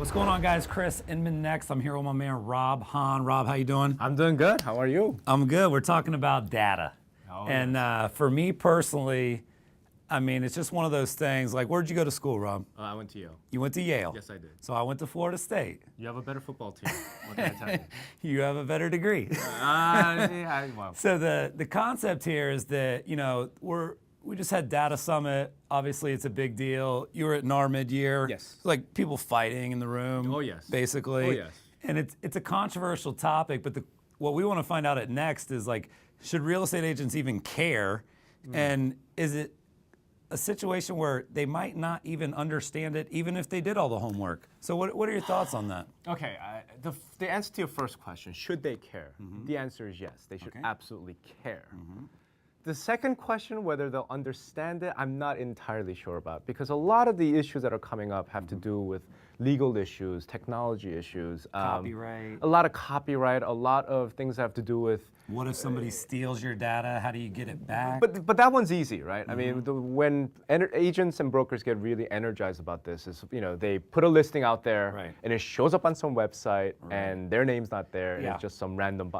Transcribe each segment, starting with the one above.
What's going on, guys? Chris, Inman next. I'm here with my man, Rob Hahn. Rob, how you doing? I'm doing good. How are you? I'm good. We're talking about data. Oh, and for me personally, I mean, it's just one of those things. Like, where'd you go to school, Rob? I went to Yale. You went to Yale? Yes, I did. So I went to Florida State. You have a better football team. What can I tell you? You have a better degree. Well. So the concept here is that, you know, we just had Data Summit. Obviously, it's a big deal. You were at NAR mid-year. Yes. Like people fighting in the room. Oh, yes. Basically. Oh, yes. And it's a controversial topic, but what we want to find out at Next is, like, should real estate agents even care? And is it a situation where they might not even understand it, even if they did all the homework? So what are your thoughts on that? Okay, the answer to your first question, should they care? The answer is yes. They should absolutely care. The second question, whether they'll understand it, I'm not entirely sure about, because a lot of the issues that are coming up have to do with legal issues, technology issues. Copyright. A lot of copyright, a lot of things that have to do with... What if somebody steals your data? How do you get it back? But that one's easy, right? I mean, when agents and brokers get really energized about this, is, you know, they put a listing out there, and it shows up on some website, and their name's not there, and it's just some random,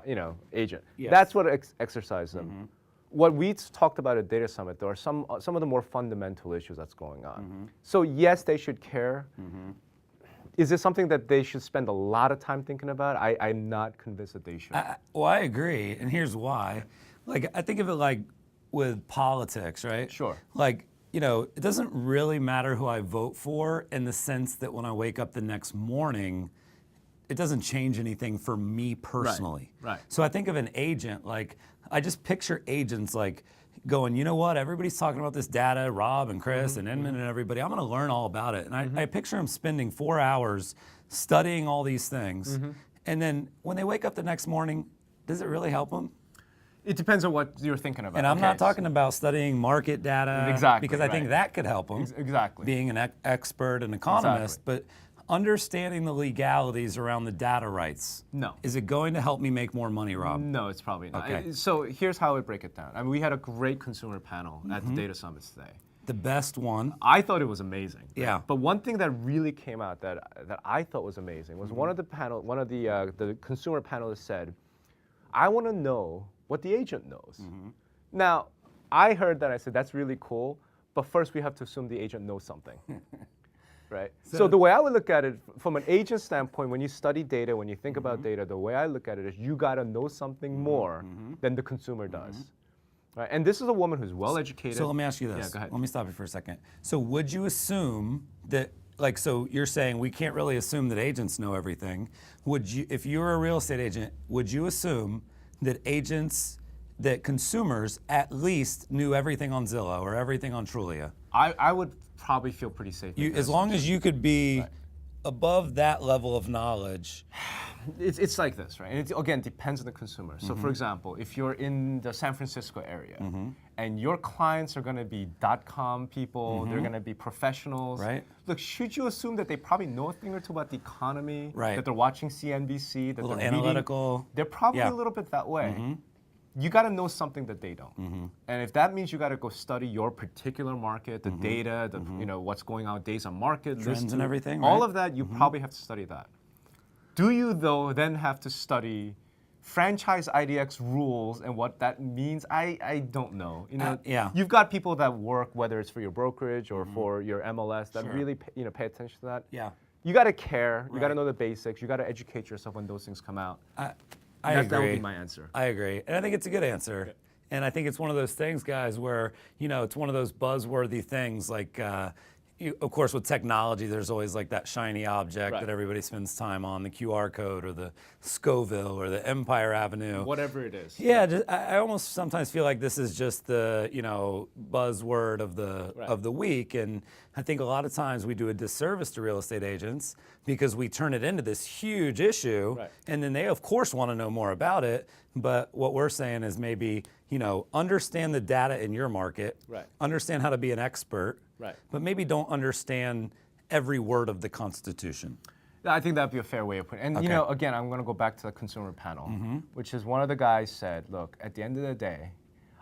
agent. Yes. That's what exercises them. What we talked about at Data Summit, there are some of the more fundamental issues that's going on. So yes, they should care. Is this something that they should spend a lot of time thinking about? I'm not convinced that they should. Well, I agree, and here's why. Like, I think of it like with politics, right? Sure. Like, you know, it doesn't really matter who I vote for, in the sense that when I wake up the next morning, it doesn't change anything for me personally. Right. So I think of an agent, like, I just picture agents like going, you know what, everybody's talking about this data, Rob and Chris and Inman and everybody, I'm gonna learn all about it. And I picture them spending 4 hours studying all these things. And then when they wake up the next morning, does it really help them? It depends on what you're thinking about. And I'm not talking about studying market data, because I think that could help them. Exactly. Being an expert and economist, but understanding the legalities around the data rights. No. Is it going to help me make more money, Rob? No, it's probably not. Okay. So here's how I break it down. I mean, we had a great consumer panel at the Data Summits today. The best one. I thought it was amazing. Yeah. But one thing that really came out that I thought was amazing was one of the consumer panelists said, I want to know what the agent knows. Now, I heard that. I said, that's really cool, but first we have to assume the agent knows something. Right? So the way I would look at it, from an agent standpoint, when you study data, when you think about data, the way I look at it is you got to know something more than the consumer does. Right? And this is a woman who's well educated. So let me ask you this. Yeah, go ahead. Let me stop you for a second. So would you assume that, like, so you're saying we can't really assume that agents know everything. Would you, if you were a real estate agent, would you assume that that consumers at least knew everything on Zillow or everything on Trulia? I would probably feel pretty safe. As long as you could be above that level of knowledge. It's like this, right? And it, again, depends on the consumer. So for example, if you're in the San Francisco area and your clients are going to be .com people, they're going to be professionals. Right. Look, should you assume that they probably know a thing or two about the economy? Right. That they're watching CNBC, that A little they're analytical. reading? They're probably a little bit that way. You got to know something that they don't. And if that means you got to go study your particular market, the data, the you know, what's going on, days on market, Trends and everything, all right? of that, you probably have to study that. Do you, though, then have to study franchise IDX rules and what that means? I don't know. You know, you've got people that work, whether it's for your brokerage or for your MLS, that really pay attention to that. Yeah. You got to care. You got to know the basics. You got to educate yourself when those things come out. I agree. That would be my answer. I agree. And I think it's a good answer. Yeah. And I think it's one of those things, guys, where, you know, it's one of those buzzworthy things. Like, of course, with technology, there's always like that shiny object that everybody spends time on, the QR code or the Scoville or the Empire Avenue. Whatever it is. Yeah, I almost sometimes feel like this is just the, you know, buzzword of the week. And I think a lot of times we do a disservice to real estate agents because we turn it into this huge issue. Right. And then they, of course, want to know more about it. But what we're saying is maybe, you know, understand the data in your market, understand how to be an expert, but maybe don't understand every word of the Constitution. I think that'd be a fair way of putting it. And you know, again, I'm going to go back to the consumer panel, which is one of the guys said, look, at the end of the day,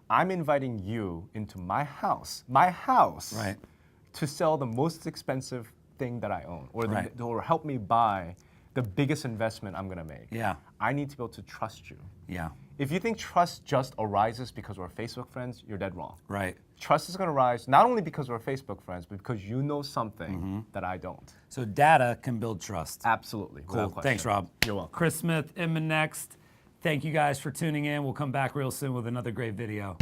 I'm inviting you into my house, to sell the most expensive thing that I own, or Right. or help me buy the biggest investment I'm gonna make. Yeah. I need to be able to trust you. Yeah. If you think trust just arises because we're Facebook friends, you're dead wrong. Right. Trust is going to rise not only because we're Facebook friends, but because you know something that I don't. So data can build trust. Absolutely. Cool. without question. Thanks, Rob. You're welcome. Chris Smith, Inman next. Thank you guys for tuning in. We'll come back real soon with another great video.